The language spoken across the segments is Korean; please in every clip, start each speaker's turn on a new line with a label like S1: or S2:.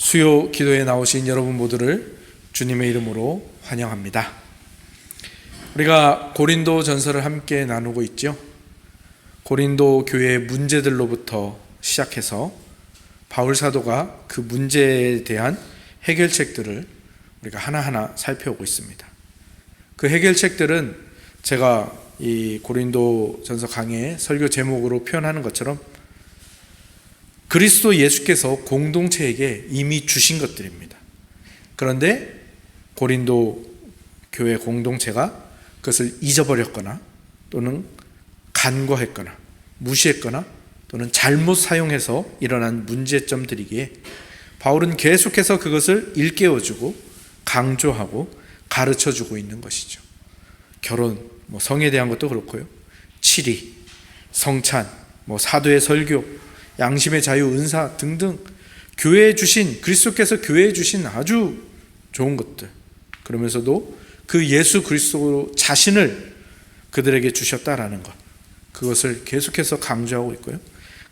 S1: 수요 기도에 나오신 여러분 모두를 주님의 이름으로 환영합니다. 우리가 고린도 전서를 함께 나누고 있죠. 고린도 교회의 문제들로부터 시작해서 바울 사도가 그 문제에 대한 해결책들을 우리가 하나하나 살펴보고 있습니다. 그 해결책들은 제가 이 고린도 전서 강의 설교 제목으로 표현하는 것처럼 그리스도 예수께서 공동체에게 이미 주신 것들입니다. 그런데 고린도 교회 공동체가 그것을 잊어버렸거나 또는 간과했거나 무시했거나 또는 잘못 사용해서 일어난 문제점들이기에 바울은 계속해서 그것을 일깨워주고 강조하고 가르쳐주고 있는 것이죠. 결혼, 성에 대한 것도 그렇고요. 치리, 성찬, 사도의 설교, 양심의 자유, 은사 등등 교회에 주신, 그리스도께서 교회에 주신 아주 좋은 것들, 그러면서도 그 예수 그리스도 자신을 그들에게 주셨다라는 것, 그것을 계속해서 강조하고 있고요.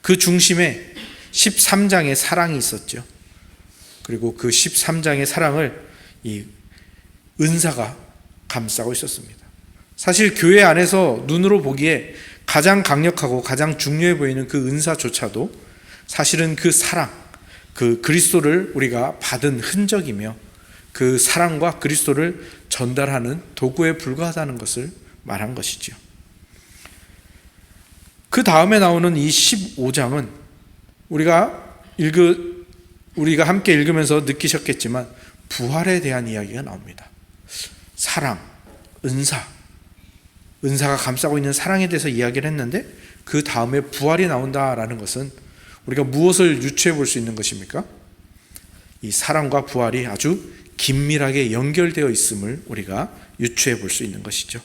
S1: 그 중심에 13장의 사랑이 있었죠. 그리고 그 13장의 사랑을 이 은사가 감싸고 있었습니다. 사실 교회 안에서 눈으로 보기에 가장 강력하고 가장 중요해 보이는 그 은사조차도 사실은 그 사랑, 그 그리스도를 우리가 받은 흔적이며 그 사랑과 그리스도를 전달하는 도구에 불과하다는 것을 말한 것이죠. 그 다음에 나오는 이 15장은 우리가 함께 읽으면서 느끼셨겠지만 부활에 대한 이야기가 나옵니다. 사랑, 은사가 감싸고 있는 사랑에 대해서 이야기를 했는데 그 다음에 부활이 나온다라는 것은 우리가 무엇을 유추해 볼 수 있는 것입니까? 이 사랑과 부활이 아주 긴밀하게 연결되어 있음을 우리가 유추해 볼 수 있는 것이죠.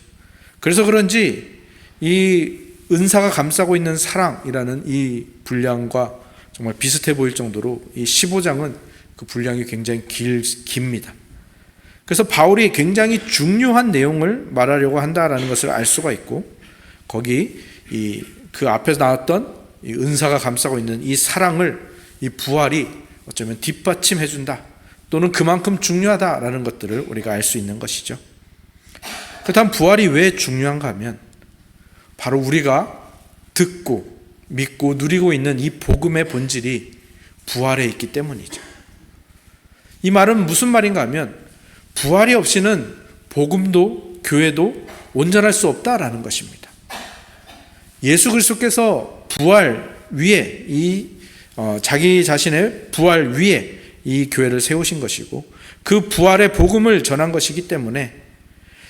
S1: 그래서 그런지 이 은사가 감싸고 있는 사랑이라는 이 분량과 정말 비슷해 보일 정도로 이 15장은 그 분량이 굉장히 깁니다. 그래서 바울이 굉장히 중요한 내용을 말하려고 한다라는 것을 알 수가 있고, 거기 그 앞에서 나왔던 이 은사가 감싸고 있는 이 사랑을 이 부활이 어쩌면 뒷받침해 준다, 또는 그만큼 중요하다라는 것들을 우리가 알 수 있는 것이죠. 그렇다면 부활이 왜 중요한가 하면 바로 우리가 듣고 믿고 누리고 있는 이 복음의 본질이 부활에 있기 때문이죠. 이 말은 무슨 말인가 하면 부활이 없이는 복음도 교회도 온전할 수 없다라는 것입니다. 예수 그리스도께서 부활 위에 자기 자신의 부활 위에 이 교회를 세우신 것이고 그 부활의 복음을 전한 것이기 때문에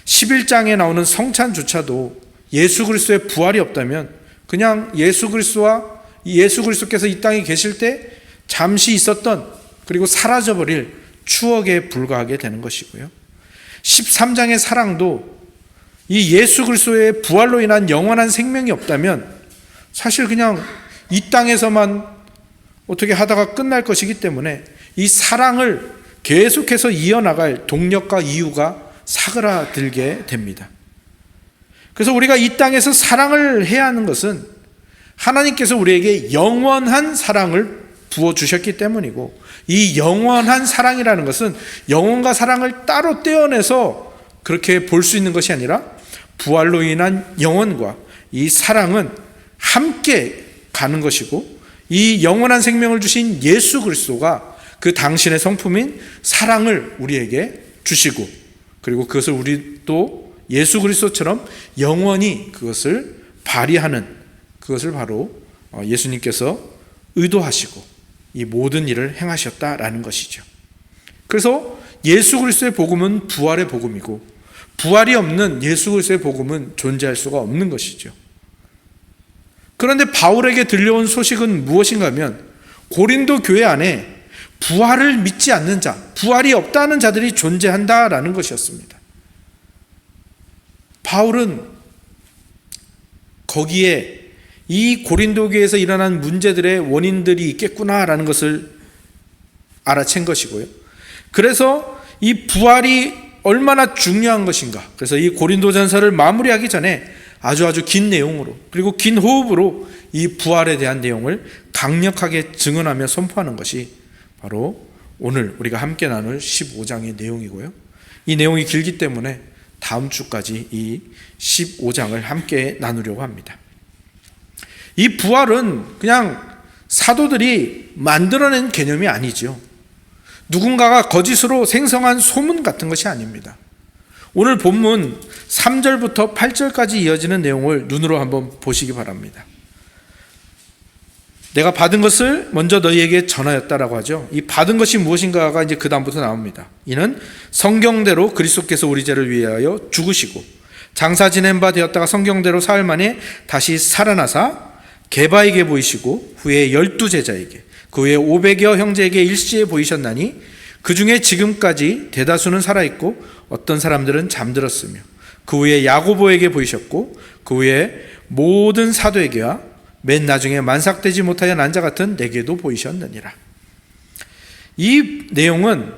S1: 11장에 나오는 성찬조차도 예수 그리스도의 부활이 없다면 그냥 예수 그리스도께서 이 땅에 계실 때 잠시 있었던 그리고 사라져버릴 추억에 불과하게 되는 것이고요. 13장의 사랑도 이 예수 그리스도의 부활로 인한 영원한 생명이 없다면 사실 그냥 이 땅에서만 어떻게 하다가 끝날 것이기 때문에 이 사랑을 계속해서 이어나갈 동력과 이유가 사그라들게 됩니다. 그래서 우리가 이 땅에서 사랑을 해야 하는 것은 하나님께서 우리에게 영원한 사랑을 부어주셨기 때문이고, 이 영원한 사랑이라는 것은 영혼과 사랑을 따로 떼어내서 그렇게 볼 수 있는 것이 아니라 부활로 인한 영혼과 이 사랑은 함께 가는 것이고, 이 영원한 생명을 주신 예수 그리스도가 그 당신의 성품인 사랑을 우리에게 주시고, 그리고 그것을 우리도 예수 그리스도처럼 영원히 그것을 발휘하는, 그것을 바로 예수님께서 의도하시고 이 모든 일을 행하셨다라는 것이죠. 그래서 예수 그리스도의 복음은 부활의 복음이고, 부활이 없는 예수 그리스도의 복음은 존재할 수가 없는 것이죠. 그런데 바울에게 들려온 소식은 무엇인가 하면 고린도 교회 안에 부활을 믿지 않는 자, 부활이 없다는 자들이 존재한다라는 것이었습니다. 바울은 거기에 이 고린도 교회에서 일어난 문제들의 원인들이 있겠구나라는 것을 알아챈 것이고요. 그래서 이 부활이 얼마나 중요한 것인가, 그래서 이 고린도전서를 마무리하기 전에 아주 긴 내용으로, 그리고 긴 호흡으로 이 부활에 대한 내용을 강력하게 증언하며 선포하는 것이 바로 오늘 우리가 함께 나눌 15장의 내용이고요. 이 내용이 길기 때문에 다음 주까지 이 15장을 함께 나누려고 합니다. 이 부활은 그냥 사도들이 만들어낸 개념이 아니죠. 누군가가 거짓으로 생성한 소문 같은 것이 아닙니다. 오늘 본문 3절부터 8절까지 이어지는 내용을 눈으로 한번 보시기 바랍니다. 내가 받은 것을 먼저 너희에게 전하였다라고 하죠. 이 받은 것이 무엇인가가 이제 그 다음부터 나옵니다. 이는 성경대로 그리스도께서 우리 죄를 위하여 죽으시고 장사 지낸 바 되었다가 성경대로 사흘 만에 다시 살아나사 게바에게 보이시고 후에 12제자에게 그 후에 500여 형제에게 일시에 보이셨나니 그 중에 지금까지 대다수는 살아있고 어떤 사람들은 잠들었으며 그 후에 야고보에게 보이셨고 그 후에 모든 사도에게와 맨 나중에 만삭되지 못하여 난 자 같은 내게도 보이셨느니라. 이 내용은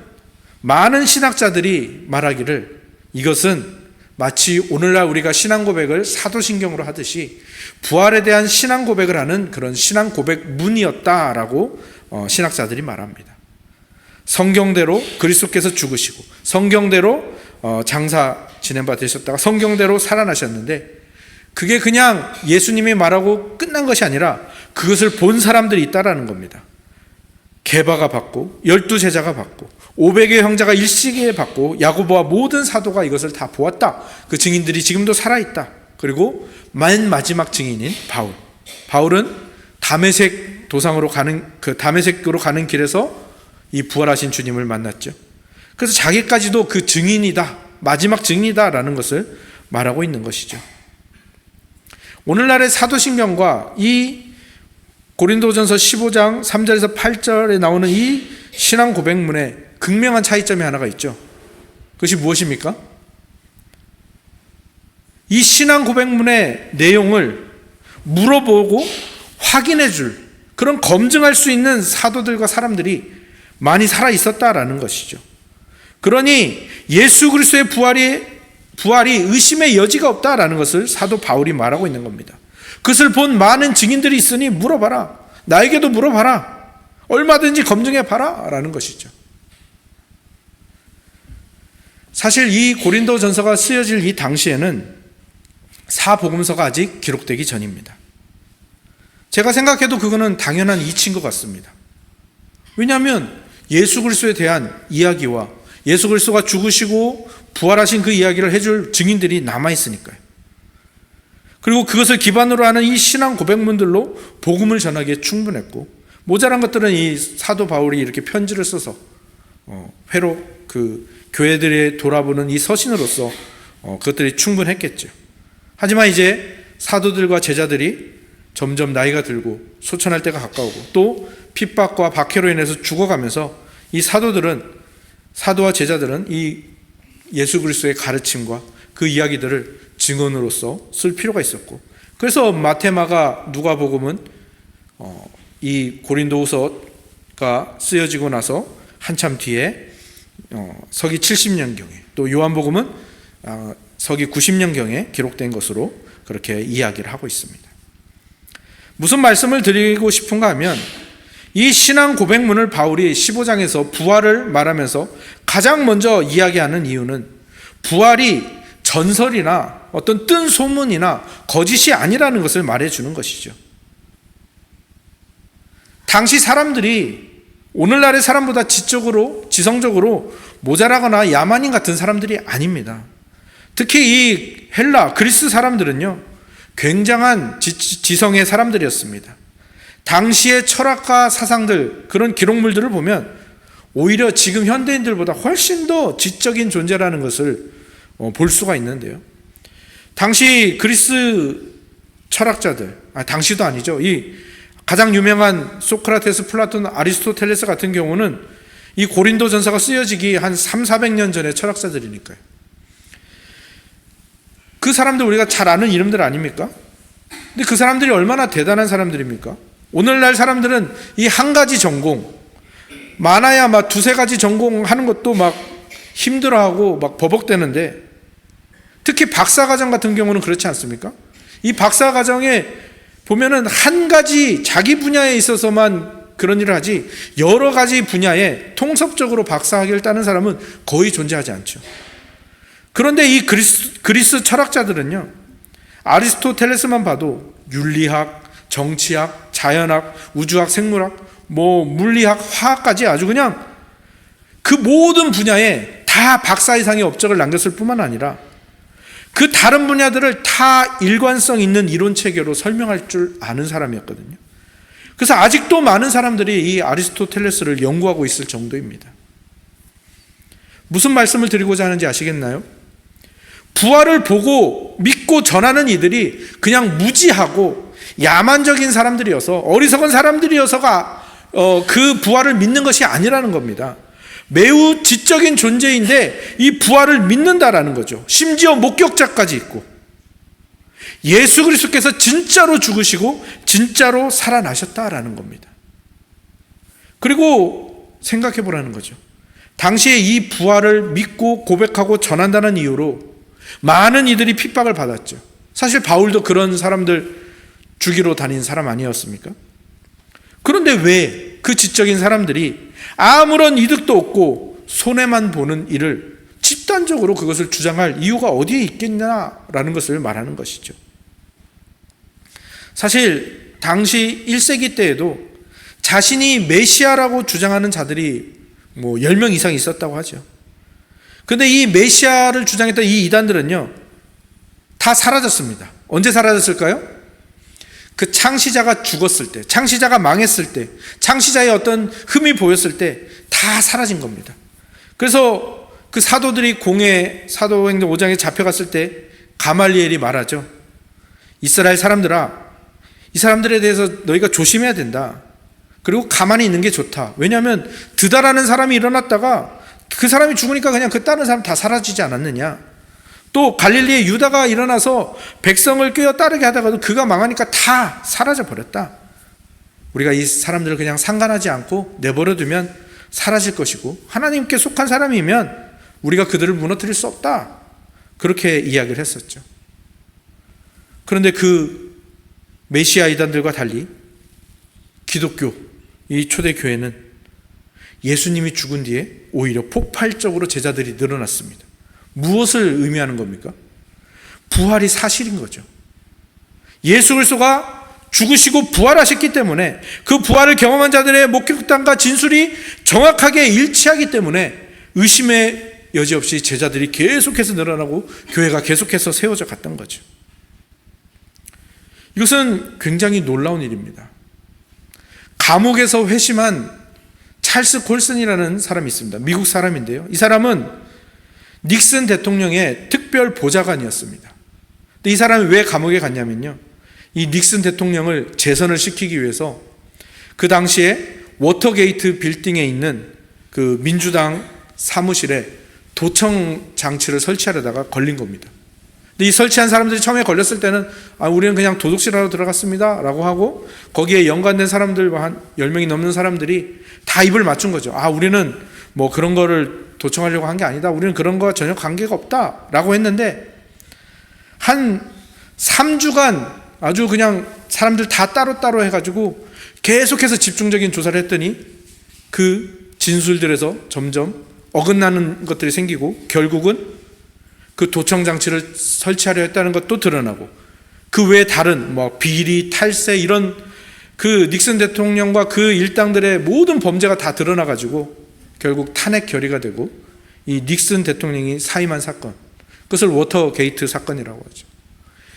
S1: 많은 신학자들이 말하기를 이것은 마치 오늘날 우리가 신앙 고백을 사도신경으로 하듯이 부활에 대한 신앙 고백을 하는 그런 신앙 고백문이었다라고 신학자들이 말합니다. 성경대로 그리스도께서 죽으시고 성경대로 장사 지낸 바 되셨다가 성경대로 살아나셨는데 그게 그냥 예수님이 말하고 끝난 것이 아니라 그것을 본 사람들이 있다라는 겁니다. 게바가 받고 12제자가 받고 500의 형제가 일시기에 받고 야고보와 모든 사도가 이것을 다 보았다. 그 증인들이 지금도 살아있다. 그리고 맨 마지막 증인인 바울은 다메섹 도상으로 가는 그 다메섹으로 가는 길에서 이 부활하신 주님을 만났죠. 그래서 자기까지도 그 증인이다, 마지막 증인이다라는 것을 말하고 있는 것이죠. 오늘날의 사도신경과 이 고린도전서 15장 3절에서 8절에 나오는 이 신앙 고백문에 극명한 차이점이 하나가 있죠. 그것이 무엇입니까? 이 신앙 고백문의 내용을 물어보고 확인해 줄 그런 검증할 수 있는 사도들과 사람들이 많이 살아 있었다라는 것이죠. 그러니 예수 그리스도의 부활이 의심의 여지가 없다라는 것을 사도 바울이 말하고 있는 겁니다. 그것을 본 많은 증인들이 있으니 물어봐라. 나에게도 물어봐라. 얼마든지 검증해봐라 라는 것이죠. 사실 이 고린도전서가 쓰여질 이 당시에는 사복음서가 아직 기록되기 전입니다. 제가 생각해도 그거는 당연한 이치인 것 같습니다. 왜냐하면 예수 그리스도에 대한 이야기와 예수 그리스도가 죽으시고 부활하신 그 이야기를 해줄 증인들이 남아있으니까요. 그리고 그것을 기반으로 하는 이 신앙 고백문들로 복음을 전하기에 충분했고 모자란 것들은 이 사도 바울이 이렇게 편지를 써서 회로 그 교회들에 돌아보는 이 서신으로서 그것들이 충분했겠죠. 하지만 이제 사도들과 제자들이 점점 나이가 들고 소천할 때가 가까우고 또 핍박과 박해로 인해서 죽어가면서 이 사도와 제자들은 이 예수 그리스도의 가르침과 그 이야기들을 증언으로서 쓸 필요가 있었고 그래서 마태마가 누가복음은 이 고린도후서가 쓰여지고 나서 한참 뒤에 서기 70년경에 또 요한복음은 서기 90년경에 기록된 것으로 그렇게 이야기를 하고 있습니다. 무슨 말씀을 드리고 싶은가 하면 이 신앙 고백문을 바울이 15장에서 부활을 말하면서 가장 먼저 이야기하는 이유는 부활이 전설이나 어떤 뜬 소문이나 거짓이 아니라는 것을 말해주는 것이죠. 당시 사람들이 오늘날의 사람보다 지성적으로 모자라거나 야만인 같은 사람들이 아닙니다. 특히 이 헬라, 그리스 사람들은요 굉장한 지성의 사람들이었습니다. 당시의 철학과 사상들, 그런 기록물들을 보면 오히려 지금 현대인들보다 훨씬 더 지적인 존재라는 것을 볼 수가 있는데요. 당시 그리스 철학자들, 당시도 아니죠. 이 가장 유명한 소크라테스, 플라톤, 아리스토텔레스 같은 경우는 이 고린도전서가 쓰여지기 한 300~400년 전의 철학자들이니까요. 그 사람들 우리가 잘 아는 이름들 아닙니까? 근데 그 사람들이 얼마나 대단한 사람들입니까? 오늘날 사람들은 이 한 가지 전공, 많아야 막 2~3가지 전공하는 것도 막 힘들어하고 막 버벅대는데 특히 박사과정 같은 경우는 그렇지 않습니까? 이 박사과정에 보면은 한 가지 자기 분야에 있어서만 그런 일을 하지 여러 가지 분야에 통섭적으로 박사학위를 따는 사람은 거의 존재하지 않죠. 그런데 이 그리스 철학자들은요, 아리스토텔레스만 봐도 윤리학, 정치학, 자연학, 우주학, 생물학, 물리학, 화학까지 아주 그냥 그 모든 분야에 다 박사 이상의 업적을 남겼을 뿐만 아니라 그 다른 분야들을 다 일관성 있는 이론 체계로 설명할 줄 아는 사람이었거든요. 그래서 아직도 많은 사람들이 이 아리스토텔레스를 연구하고 있을 정도입니다. 무슨 말씀을 드리고자 하는지 아시겠나요? 부활을 보고 믿고 전하는 이들이 그냥 무지하고 야만적인 사람들이어서, 어리석은 사람들이어서가 그 부활을 믿는 것이 아니라는 겁니다. 매우 지적인 존재인데 이 부활을 믿는다라는 거죠. 심지어 목격자까지 있고, 예수 그리스도께서 진짜로 죽으시고 진짜로 살아나셨다라는 겁니다. 그리고 생각해 보라는 거죠. 당시에 이 부활을 믿고 고백하고 전한다는 이유로 많은 이들이 핍박을 받았죠. 사실 바울도 그런 사람들 죽이러 다닌 사람 아니었습니까? 그런데 왜 그 지적인 사람들이 아무런 이득도 없고 손해만 보는 일을 집단적으로 그것을 주장할 이유가 어디에 있겠냐라는 것을 말하는 것이죠. 사실 당시 1세기 때에도 자신이 메시아라고 주장하는 자들이 10명 이상 있었다고 하죠. 그런데 이 메시아를 주장했던 이 이단들은요, 다 사라졌습니다. 언제 사라졌을까요? 그 창시자가 죽었을 때, 창시자가 망했을 때, 창시자의 어떤 흠이 보였을 때 다 사라진 겁니다. 그래서 그 사도들이 공회 사도행전 5장에 잡혀갔을 때 가말리엘이 말하죠. 이스라엘 사람들아, 이 사람들에 대해서 너희가 조심해야 된다. 그리고 가만히 있는 게 좋다. 왜냐하면 드다라는 사람이 일어났다가 그 사람이 죽으니까 그냥 그 다른 사람 다 사라지지 않았느냐. 또 갈릴리의 유다가 일어나서 백성을 꿰어 따르게 하다가도 그가 망하니까 다 사라져 버렸다. 우리가 이 사람들을 그냥 상관하지 않고 내버려두면 사라질 것이고, 하나님께 속한 사람이면 우리가 그들을 무너뜨릴 수 없다. 그렇게 이야기를 했었죠. 그런데 그 메시아 이단들과 달리 기독교, 이 초대교회는 예수님이 죽은 뒤에 오히려 폭발적으로 제자들이 늘어났습니다. 무엇을 의미하는 겁니까? 부활이 사실인 거죠. 예수 그리스도가 죽으시고 부활하셨기 때문에 그 부활을 경험한 자들의 목격담과 진술이 정확하게 일치하기 때문에 의심의 여지 없이 제자들이 계속해서 늘어나고 교회가 계속해서 세워져 갔던 거죠. 이것은 굉장히 놀라운 일입니다. 감옥에서 회심한 찰스 콜슨이라는 사람이 있습니다. 미국 사람인데요. 이 사람은 닉슨 대통령의 특별 보좌관이었습니다. 근데 이 사람이 왜 감옥에 갔냐면요, 이 닉슨 대통령을 재선을 시키기 위해서 그 당시에 워터게이트 빌딩에 있는 그 민주당 사무실에 도청 장치를 설치하려다가 걸린 겁니다. 근데 이 설치한 사람들이 처음에 걸렸을 때는 우리는 그냥 도둑질하러 들어갔습니다 라고 하고, 거기에 연관된 사람들 한 10명이 넘는 사람들이 다 입을 맞춘 거죠. 우리는 그런 거를 도청하려고 한 게 아니다. 우리는 그런 거와 전혀 관계가 없다 라고 했는데, 한 3주간 아주 그냥 사람들 다 따로따로 해가지고 계속해서 집중적인 조사를 했더니 그 진술들에서 점점 어긋나는 것들이 생기고, 결국은 그 도청 장치를 설치하려 했다는 것도 드러나고, 그 외에 다른 비리, 탈세 이런 그 닉슨 대통령과 그 일당들의 모든 범죄가 다 드러나가지고 결국 탄핵 결의가 되고, 이 닉슨 대통령이 사임한 사건, 그것을 워터게이트 사건이라고 하죠.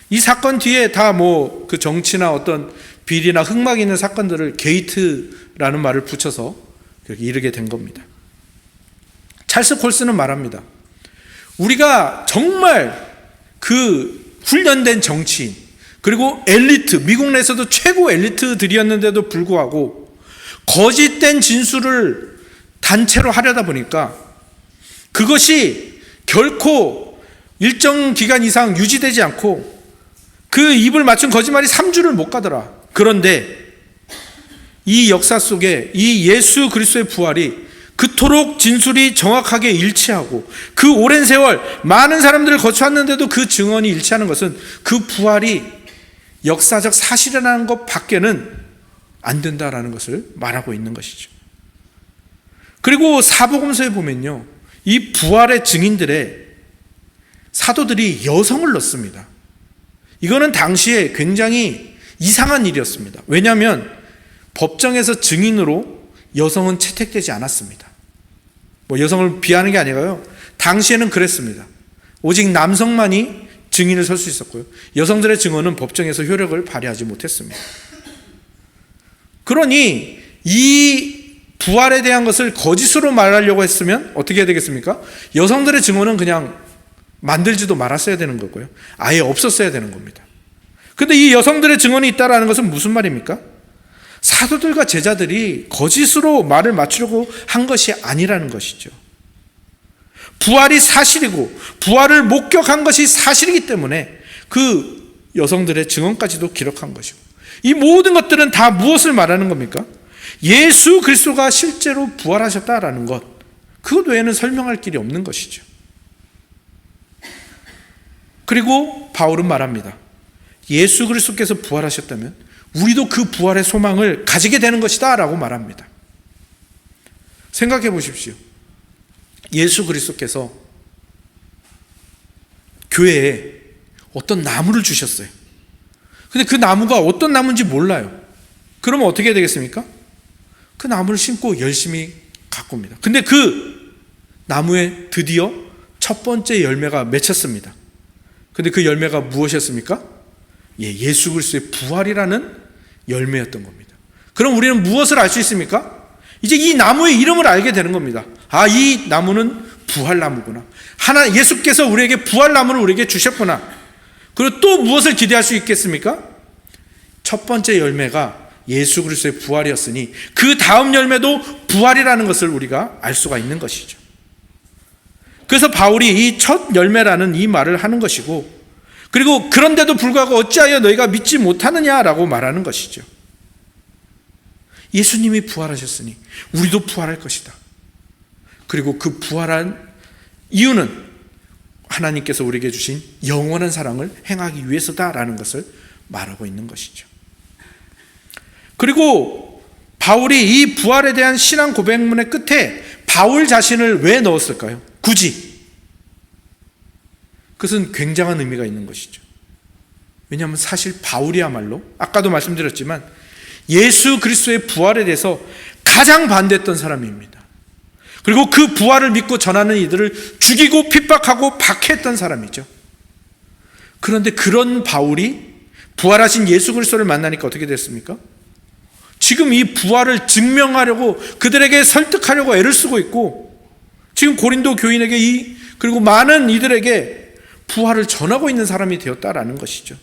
S1: 이 사건 뒤에 다 그 정치나 어떤 비리나 흑막 있는 사건들을 게이트라는 말을 붙여서 그렇게 이르게 된 겁니다. 찰스 콜슨은 말합니다. 우리가 정말 그 훈련된 정치인, 그리고 엘리트, 미국 내에서도 최고 엘리트들이었는데도 불구하고 거짓된 진술을 단체로 하려다 보니까 그것이 결코 일정 기간 이상 유지되지 않고 그 입을 맞춘 거짓말이 3주를 못 가더라. 그런데 이 역사 속에 이 예수 그리스도의 부활이 그토록 진술이 정확하게 일치하고 그 오랜 세월 많은 사람들을 거쳐왔는데도 그 증언이 일치하는 것은 그 부활이 역사적 사실이라는 것 밖에는 안 된다라는 것을 말하고 있는 것이죠. 그리고 사복음서에 보면요, 이 부활의 증인들의 사도들이 여성을 넣습니다. 이거는 당시에 굉장히 이상한 일이었습니다. 왜냐하면 법정에서 증인으로 여성은 채택되지 않았습니다. 여성을 비하는 게 아니라요, 당시에는 그랬습니다. 오직 남성만이 증인을 설 수 있었고요, 여성들의 증언은 법정에서 효력을 발휘하지 못했습니다. 그러니 이 부활에 대한 것을 거짓으로 말하려고 했으면 어떻게 해야 되겠습니까? 여성들의 증언은 그냥 만들지도 말았어야 되는 거고요, 아예 없었어야 되는 겁니다. 그런데 이 여성들의 증언이 있다는 것은 무슨 말입니까? 사도들과 제자들이 거짓으로 말을 맞추려고 한 것이 아니라는 것이죠. 부활이 사실이고 부활을 목격한 것이 사실이기 때문에 그 여성들의 증언까지도 기록한 것이고, 이 모든 것들은 다 무엇을 말하는 겁니까? 예수 그리스도가 실제로 부활하셨다라는 것, 그것 외에는 설명할 길이 없는 것이죠. 그리고 바울은 말합니다. 예수 그리스도께서 부활하셨다면 우리도 그 부활의 소망을 가지게 되는 것이다 라고 말합니다. 생각해 보십시오. 예수 그리스도께서 교회에 어떤 나무를 주셨어요. 근데 그 나무가 어떤 나무인지 몰라요. 그러면 어떻게 해야 되겠습니까? 그 나무를 심고 열심히 가꿉니다. 근데 그 나무에 드디어 첫 번째 열매가 맺혔습니다. 근데 그 열매가 무엇이었습니까? 예수 그리스도의 부활이라는 열매였던 겁니다. 그럼 우리는 무엇을 알 수 있습니까? 이제 이 나무의 이름을 알게 되는 겁니다. 아, 이 나무는 부활나무구나. 예수께서 우리에게 부활나무를 우리에게 주셨구나. 그리고 또 무엇을 기대할 수 있겠습니까? 첫 번째 열매가 예수 그리스도의 부활이었으니 그 다음 열매도 부활이라는 것을 우리가 알 수가 있는 것이죠. 그래서 바울이 이 첫 열매라는 이 말을 하는 것이고, 그리고 그런데도 불구하고 어찌하여 너희가 믿지 못하느냐라고 말하는 것이죠. 예수님이 부활하셨으니 우리도 부활할 것이다. 그리고 그 부활한 이유는 하나님께서 우리에게 주신 영원한 사랑을 행하기 위해서다라는 것을 말하고 있는 것이죠. 그리고 바울이 이 부활에 대한 신앙 고백문의 끝에 바울 자신을 왜 넣었을까요? 굳이. 그것은 굉장한 의미가 있는 것이죠. 왜냐하면 사실 바울이야말로 아까도 말씀드렸지만 예수 그리스도의 부활에 대해서 가장 반대했던 사람입니다. 그리고 그 부활을 믿고 전하는 이들을 죽이고 핍박하고 박해했던 사람이죠. 그런데 그런 바울이 부활하신 예수 그리스도를 만나니까 어떻게 됐습니까? 지금 이 부활을 증명하려고 그들에게 설득하려고 애를 쓰고 있고, 지금 고린도 교인에게 그리고 많은 이들에게 부활을 전하고 있는 사람이 되었다라는 것이죠.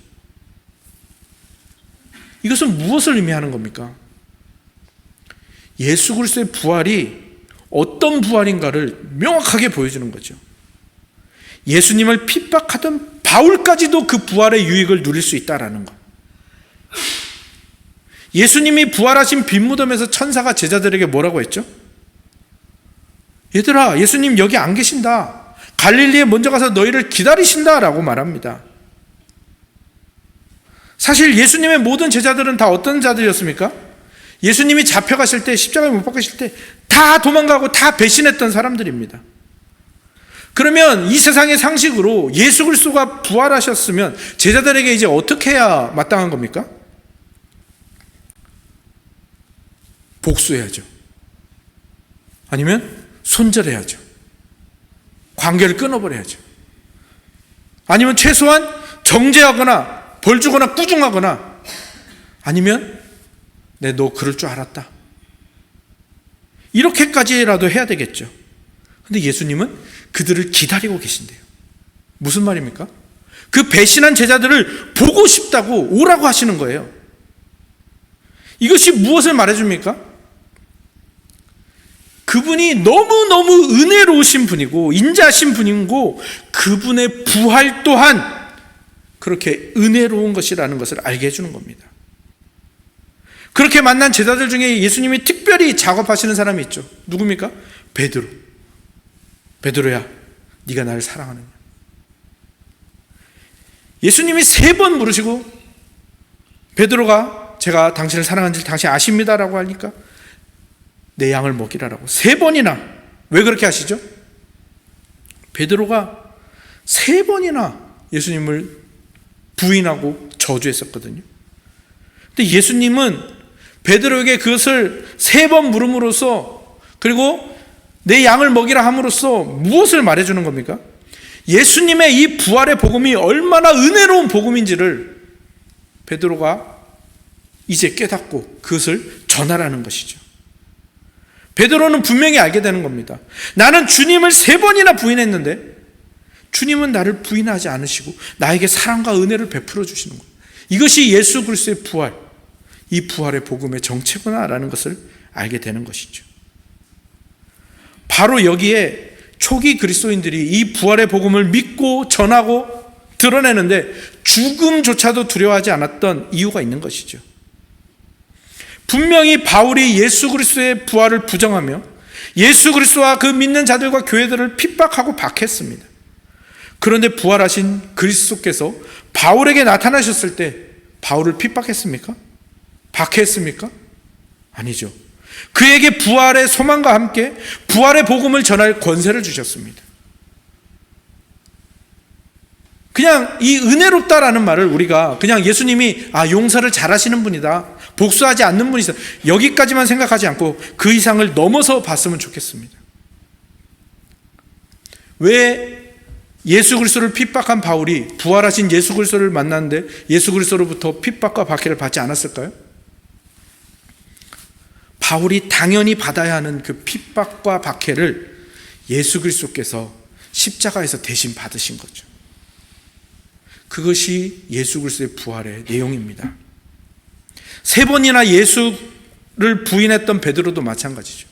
S1: 이것은 무엇을 의미하는 겁니까? 예수 그리스도의 부활이 어떤 부활인가를 명확하게 보여주는 거죠. 예수님을 핍박하던 바울까지도 그 부활의 유익을 누릴 수 있다라는 것. 예수님이 부활하신 빈무덤에서 천사가 제자들에게 뭐라고 했죠? 얘들아, 예수님 여기 안 계신다. 갈릴리에 먼저 가서 너희를 기다리신다라고 말합니다. 사실 예수님의 모든 제자들은 다 어떤 자들이었습니까? 예수님이 잡혀가실 때, 십자가에 못 박히실 때 다 도망가고 다 배신했던 사람들입니다. 그러면 이 세상의 상식으로 예수 그리스도가 부활하셨으면 제자들에게 이제 어떻게 해야 마땅한 겁니까? 복수해야죠. 아니면 손절해야죠. 관계를 끊어버려야죠. 아니면 최소한 정죄하거나 벌 주거나 꾸중하거나, 아니면 너 그럴 줄 알았다, 이렇게까지라도 해야 되겠죠. 근데 예수님은 그들을 기다리고 계신대요. 무슨 말입니까? 그 배신한 제자들을 보고 싶다고 오라고 하시는 거예요. 이것이 무엇을 말해줍니까? 그분이 너무너무 은혜로우신 분이고 인자하신 분이고 그분의 부활 또한 그렇게 은혜로운 것이라는 것을 알게 해주는 겁니다. 그렇게 만난 제자들 중에 예수님이 특별히 작업하시는 사람이 있죠. 누굽니까? 베드로. 베드로야, 네가 나를 사랑하느냐? 예수님이 3번 물으시고 베드로가 제가 당신을 사랑하는지 당신 아십니다라고 하니까 내 양을 먹이라라고 3번이나. 왜 그렇게 하시죠? 베드로가 3번이나 예수님을 부인하고 저주했었거든요. 근데 예수님은 베드로에게 그것을 3번 물음으로써, 그리고 내 양을 먹이라 함으로써 무엇을 말해주는 겁니까? 예수님의 이 부활의 복음이 얼마나 은혜로운 복음인지를 베드로가 이제 깨닫고 그것을 전하라는 것이죠. 베드로는 분명히 알게 되는 겁니다. 나는 주님을 3번이나 부인했는데 주님은 나를 부인하지 않으시고 나에게 사랑과 은혜를 베풀어 주시는 거예요. 이것이 예수 그리스도의 부활, 이 부활의 복음의 정체구나라는 것을 알게 되는 것이죠. 바로 여기에 초기 그리스도인들이 이 부활의 복음을 믿고 전하고 드러내는데 죽음조차도 두려워하지 않았던 이유가 있는 것이죠. 분명히 바울이 예수 그리스도의 부활을 부정하며 예수 그리스도와 그 믿는 자들과 교회들을 핍박하고 박해했습니다. 그런데 부활하신 그리스도께서 바울에게 나타나셨을 때 바울을 핍박했습니까? 박해했습니까? 아니죠. 그에게 부활의 소망과 함께 부활의 복음을 전할 권세를 주셨습니다. 그냥 이 은혜롭다라는 말을 우리가 그냥 예수님이 용서를 잘하시는 분이다, 복수하지 않는 분이다, 여기까지만 생각하지 않고 그 이상을 넘어서 봤으면 좋겠습니다. 왜 예수 그리스도를 핍박한 바울이 부활하신 예수 그리스도를 만났는데 예수 그리스도로부터 핍박과 박해를 받지 않았을까요? 바울이 당연히 받아야 하는 그 핍박과 박해를 예수 그리스도께서 십자가에서 대신 받으신 거죠. 그것이 예수 그리스도의 부활의 내용입니다. 3번이나 예수를 부인했던 베드로도 마찬가지죠.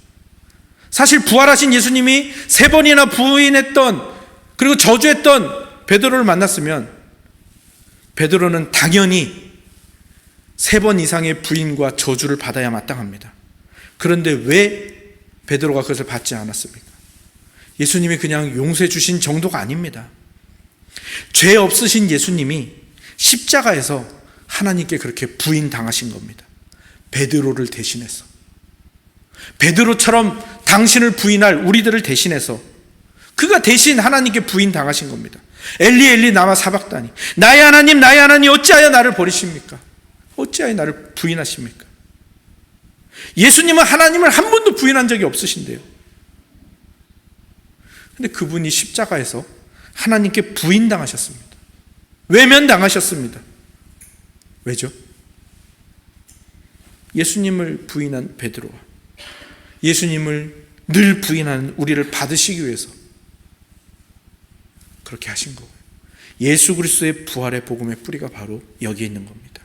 S1: 사실 부활하신 예수님이 3번이나 부인했던, 그리고 저주했던 베드로를 만났으면 베드로는 당연히 3번 이상의 부인과 저주를 받아야 마땅합니다. 그런데 왜 베드로가 그것을 받지 않았습니까? 예수님이 그냥 용서해 주신 정도가 아닙니다. 죄 없으신 예수님이 십자가에서 하나님께 그렇게 부인당하신 겁니다. 베드로를 대신해서. 베드로처럼 당신을 부인할 우리들을 대신해서 그가 대신 하나님께 부인당하신 겁니다. 엘리 엘리 나마 사박다니, 나의 하나님 어찌하여 나를 버리십니까? 어찌하여 나를 부인하십니까? 예수님은 하나님을 한 번도 부인한 적이 없으신데요. 근데 그분이 십자가에서 하나님께 부인당하셨습니다. 외면당하셨습니다. 왜죠? 예수님을 부인한 베드로와 예수님을 늘 부인하는 우리를 받으시기 위해서 그렇게 하신 거고요. 예수 그리스도의 부활의 복음의 뿌리가 바로 여기에 있는 겁니다.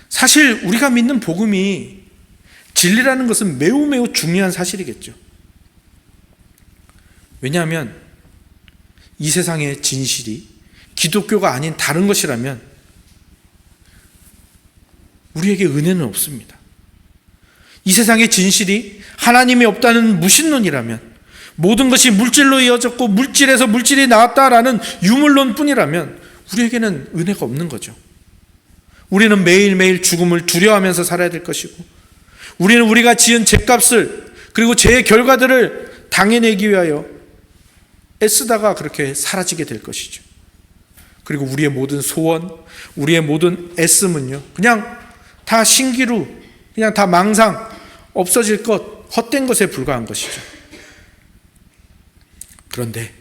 S1: 사실 우리가 믿는 복음이 진리라는 것은 매우 매우 중요한 사실이겠죠. 왜냐하면 이 세상의 진실이 기독교가 아닌 다른 것이라면 우리에게 은혜는 없습니다. 이 세상의 진실이 하나님이 없다는 무신론이라면, 모든 것이 물질로 이어졌고 물질에서 물질이 나왔다라는 유물론뿐이라면 우리에게는 은혜가 없는 거죠. 우리는 매일매일 죽음을 두려워하면서 살아야 될 것이고, 우리는 우리가 지은 죄값을, 그리고 죄의 결과들을 당해내기 위하여 애쓰다가 그렇게 사라지게 될 것이죠. 그리고 우리의 모든 소원, 우리의 모든 애씀은요, 그냥 다 신기루, 그냥 다 망상, 없어질 것, 헛된 것에 불과한 것이죠. 그런데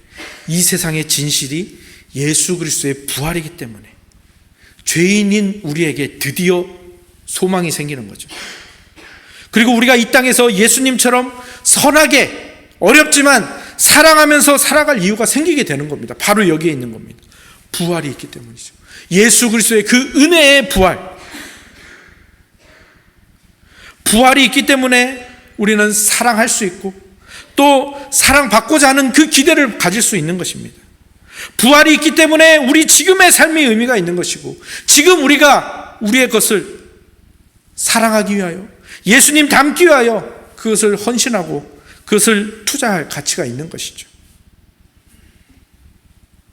S1: 이 세상의 진실이 예수 그리스도의 부활이기 때문에 죄인인 우리에게 드디어 소망이 생기는 거죠. 그리고 우리가 이 땅에서 예수님처럼 선하게, 어렵지만 사랑하면서 살아갈 이유가 생기게 되는 겁니다. 바로 여기에 있는 겁니다. 부활이 있기 때문이죠. 예수 그리스도의 그 은혜의 부활이 있기 때문에 우리는 사랑할 수 있고 또 사랑받고자 하는 그 기대를 가질 수 있는 것입니다. 부활이 있기 때문에 우리 지금의 삶의 의미가 있는 것이고, 지금 우리가 우리의 것을 사랑하기 위하여, 예수님 닮기 위하여 그것을 헌신하고 그것을 투자할 가치가 있는 것이죠.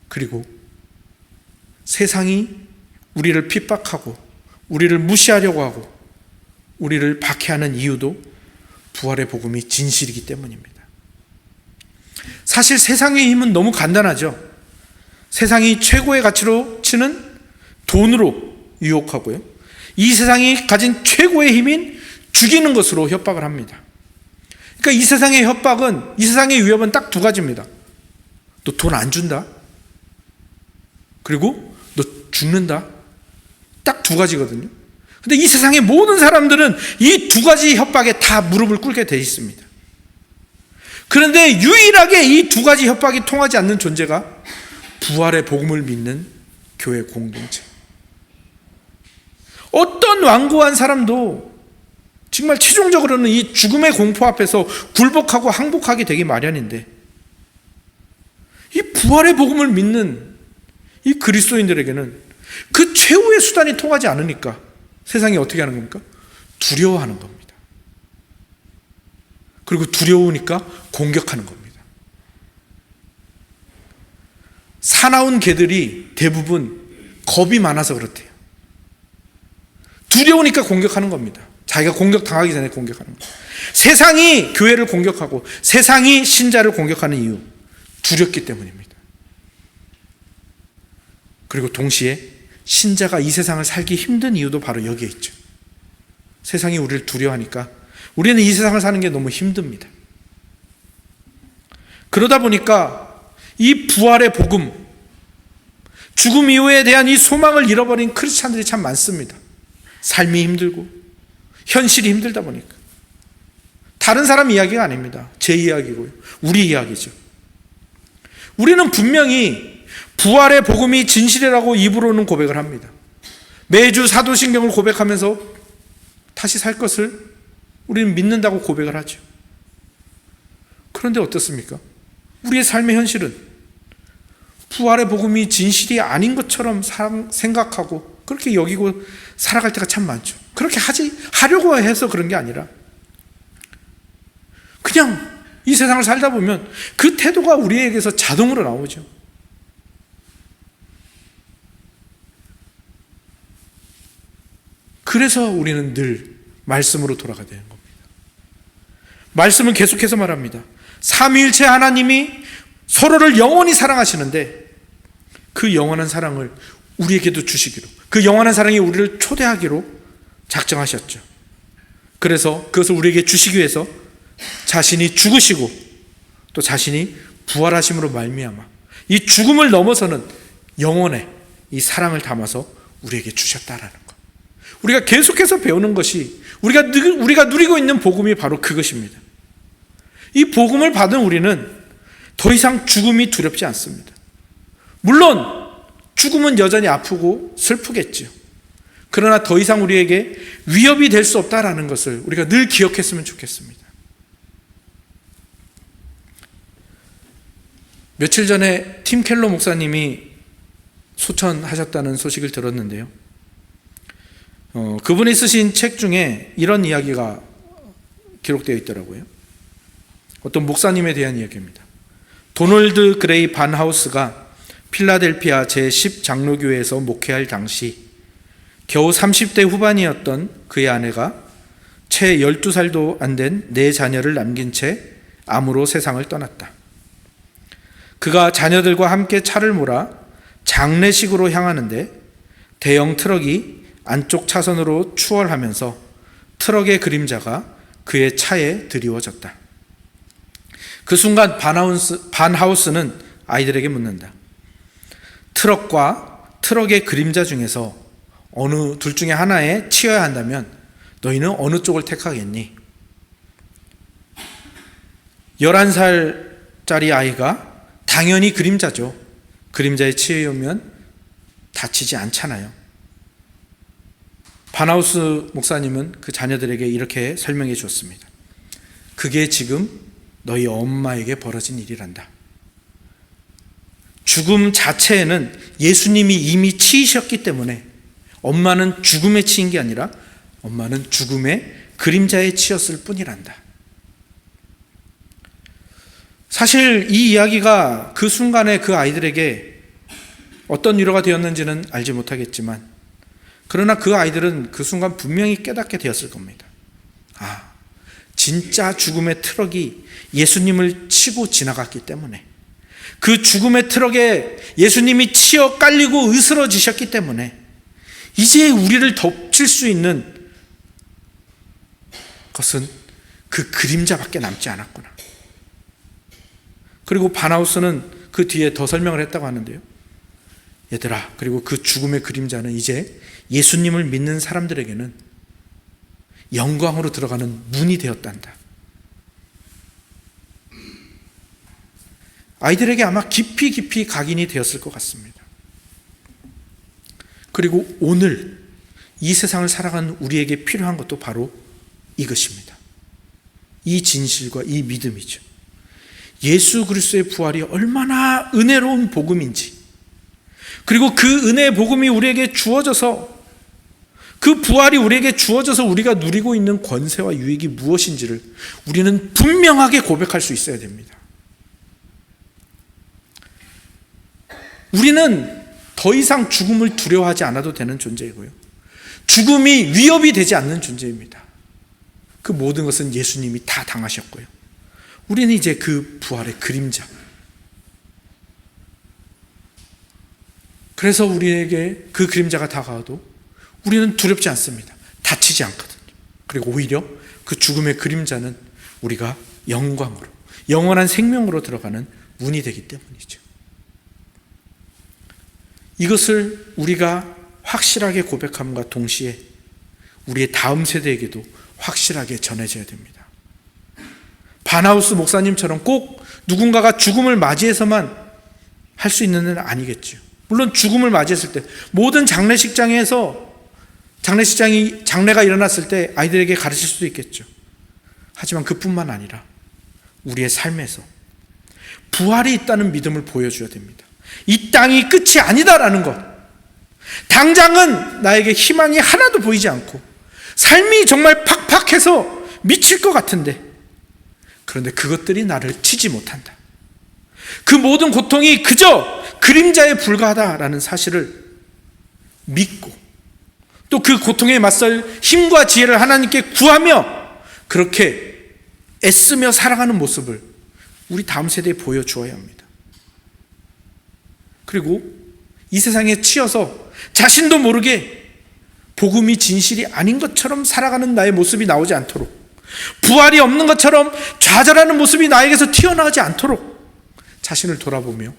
S1: 그리고 세상이 우리를 핍박하고 우리를 무시하려고 하고 우리를 박해하는 이유도 부활의 복음이 진실이기 때문입니다. 사실 세상의 힘은 너무 간단하죠. 세상이 최고의 가치로 치는 돈으로 유혹하고요, 이 세상이 가진 최고의 힘인 죽이는 것으로 협박을 합니다. 그러니까 이 세상의 협박은, 이 세상의 위협은 딱 두 가지입니다. 너 돈 안 준다, 그리고 너 죽는다. 딱 두 가지거든요. 근데 이 세상의 모든 사람들은 이 두 가지 협박에 다 무릎을 꿇게 돼 있습니다. 그런데 유일하게 이 두 가지 협박이 통하지 않는 존재가 부활의 복음을 믿는 교회 공동체. 어떤 완고한 사람도 정말 최종적으로는 이 죽음의 공포 앞에서 굴복하고 항복하게 되기 마련인데, 이 부활의 복음을 믿는 이 그리스도인들에게는 그 최후의 수단이 통하지 않으니까 세상이 어떻게 하는 겁니까? 두려워하는 겁니다. 그리고 두려우니까 공격하는 겁니다. 사나운 개들이 대부분 겁이 많아서 그렇대요. 두려우니까 공격하는 겁니다. 자기가 공격당하기 전에 공격하는 겁니다. 세상이 교회를 공격하고 세상이 신자를 공격하는 이유, 두렵기 때문입니다. 그리고 동시에 신자가 이 세상을 살기 힘든 이유도 바로 여기에 있죠. 세상이 우리를 두려워하니까 우리는 이 세상을 사는 게 너무 힘듭니다. 그러다 보니까 이 부활의 복음, 죽음 이후에 대한 이 소망을 잃어버린 크리스찬들이 참 많습니다. 삶이 힘들고 현실이 힘들다 보니까. 다른 사람 이야기가 아닙니다. 제 이야기고요, 우리 이야기죠. 우리는 분명히 부활의 복음이 진실이라고 입으로는 고백을 합니다. 매주 사도신경을 고백하면서 다시 살 것을 우리는 믿는다고 고백을 하죠. 그런데 어떻습니까? 우리의 삶의 현실은 부활의 복음이 진실이 아닌 것처럼 생각하고 그렇게 여기고 살아갈 때가 참 많죠. 그렇게 하려고 해서 그런 게 아니라 그냥 이 세상을 살다 보면 그 태도가 우리에게서 자동으로 나오죠. 그래서 우리는 늘 말씀으로 돌아가야 되는 겁니다. 말씀은 계속해서 말합니다. 삼위일체 하나님이 서로를 영원히 사랑하시는데 그 영원한 사랑을 우리에게도 주시기로, 그 영원한 사랑이 우리를 초대하기로 작정하셨죠. 그래서 그것을 우리에게 주시기 위해서 자신이 죽으시고 또 자신이 부활하심으로 말미암아 이 죽음을 넘어서는 영원의 이 사랑을 담아서 우리에게 주셨다라는 것. 우리가 계속해서 배우는 것이 우리가 누리고 있는 복음이 바로 그것입니다. 이 복음을 받은 우리는 더 이상 죽음이 두렵지 않습니다. 물론 죽음은 여전히 아프고 슬프겠죠. 그러나 더 이상 우리에게 위협이 될 수 없다라는 것을 우리가 늘 기억했으면 좋겠습니다. 며칠 전에 팀 켈러 목사님이 소천하셨다는 소식을 들었는데요. 그분이 쓰신 책 중에 이런 이야기가 기록되어 있더라고요. 어떤 목사님에 대한 이야기입니다. 도널드 그레이 반하우스가 필라델피아 제10장로교회에서 목회할 당시 겨우 30대 후반이었던 그의 아내가 채 12살도 안 된 4자녀를 남긴 채 암으로 세상을 떠났다. 그가 자녀들과 함께 차를 몰아 장례식으로 향하는데 대형 트럭이 안쪽 차선으로 추월하면서 트럭의 그림자가 그의 차에 드리워졌다. 그 순간 반하우스는 아이들에게 묻는다. 트럭과 트럭의 그림자 중에서 어느 둘 중에 하나에 치여야 한다면 너희는 어느 쪽을 택하겠니? 11살짜리 아이가 당연히 그림자죠. 그림자에 치여오면 다치지 않잖아요. 반하우스 목사님은 그 자녀들에게 이렇게 설명해 주었습니다. 그게 지금 너희 엄마에게 벌어진 일이란다. 죽음 자체에는 예수님이 이미 치이셨기 때문에 엄마는 죽음에 치인 게 아니라 엄마는 죽음의 그림자에 치였을 뿐이란다. 사실 이 이야기가 그 순간에 그 아이들에게 어떤 위로가 되었는지는 알지 못하겠지만 그러나 그 아이들은 그 순간 분명히 깨닫게 되었을 겁니다. 아, 진짜 죽음의 트럭이 예수님을 치고 지나갔기 때문에, 그 죽음의 트럭에 예수님이 치어 깔리고 으스러지셨기 때문에 이제 우리를 덮칠 수 있는 것은 그 그림자밖에 남지 않았구나. 그리고 바나우스는 그 뒤에 더 설명을 했다고 하는데요. 얘들아, 그리고 그 죽음의 그림자는 이제 예수님을 믿는 사람들에게는 영광으로 들어가는 문이 되었단다. 아이들에게 아마 깊이 각인이 되었을 것 같습니다. 그리고 오늘 이 세상을 살아가는 우리에게 필요한 것도 바로 이것입니다. 이 진실과 이 믿음이죠. 예수 그리스도의 부활이 얼마나 은혜로운 복음인지, 그리고 그 은혜의 복음이 우리에게 주어져서, 그 부활이 우리에게 주어져서 우리가 누리고 있는 권세와 유익이 무엇인지를 우리는 분명하게 고백할 수 있어야 됩니다. 우리는 더 이상 죽음을 두려워하지 않아도 되는 존재이고요, 죽음이 위협이 되지 않는 존재입니다. 그 모든 것은 예수님이 다 당하셨고요, 우리는 이제 그 부활의 그림자. 그래서 우리에게 그 그림자가 다가와도 우리는 두렵지 않습니다. 다치지 않거든요. 그리고 오히려 그 죽음의 그림자는 우리가 영광으로, 영원한 생명으로 들어가는 문이 되기 때문이죠. 이것을 우리가 확실하게 고백함과 동시에 우리의 다음 세대에게도 확실하게 전해져야 됩니다. 바나우스 목사님처럼 꼭 누군가가 죽음을 맞이해서만 할 수 있는 일은 아니겠죠. 물론 죽음을 맞이했을 때, 모든 장례식장에서 장례가 일어났을 때 아이들에게 가르칠 수도 있겠죠. 하지만 그뿐만 아니라 우리의 삶에서 부활이 있다는 믿음을 보여줘야 됩니다. 이 땅이 끝이 아니다라는 것, 당장은 나에게 희망이 하나도 보이지 않고 삶이 정말 팍팍해서 미칠 것 같은데, 그런데 그것들이 나를 치지 못한다. 그 모든 고통이 그저 그림자에 불과하다라는 사실을 믿고, 또 그 고통에 맞설 힘과 지혜를 하나님께 구하며 그렇게 애쓰며 살아가는 모습을 우리 다음 세대에 보여주어야 합니다. 그리고 이 세상에 치여서 자신도 모르게 복음이 진실이 아닌 것처럼 살아가는 나의 모습이 나오지 않도록, 부활이 없는 것처럼 좌절하는 모습이 나에게서 튀어나오지 않도록 자신을 돌아보며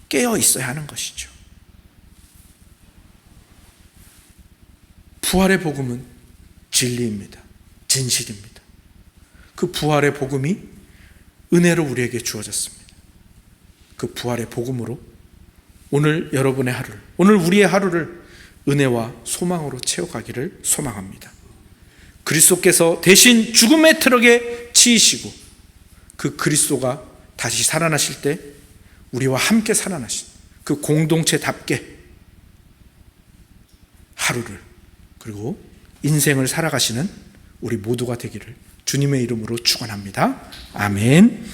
S1: 깨어 있어야 하는 것이죠. 부활의 복음은 진리입니다. 진실입니다. 그 부활의 복음이 은혜로 우리에게 주어졌습니다. 그 부활의 복음으로 오늘 여러분의 하루를, 오늘 우리의 하루를 은혜와 소망으로 채워가기를 소망합니다. 그리스도께서 대신 죽음의 트럭에 치이시고 그 그리스도가 다시 살아나실 때 우리와 함께 살아나신 그 공동체답게 하루를, 그리고 인생을 살아가시는 우리 모두가 되기를 주님의 이름으로 축원합니다. 아멘.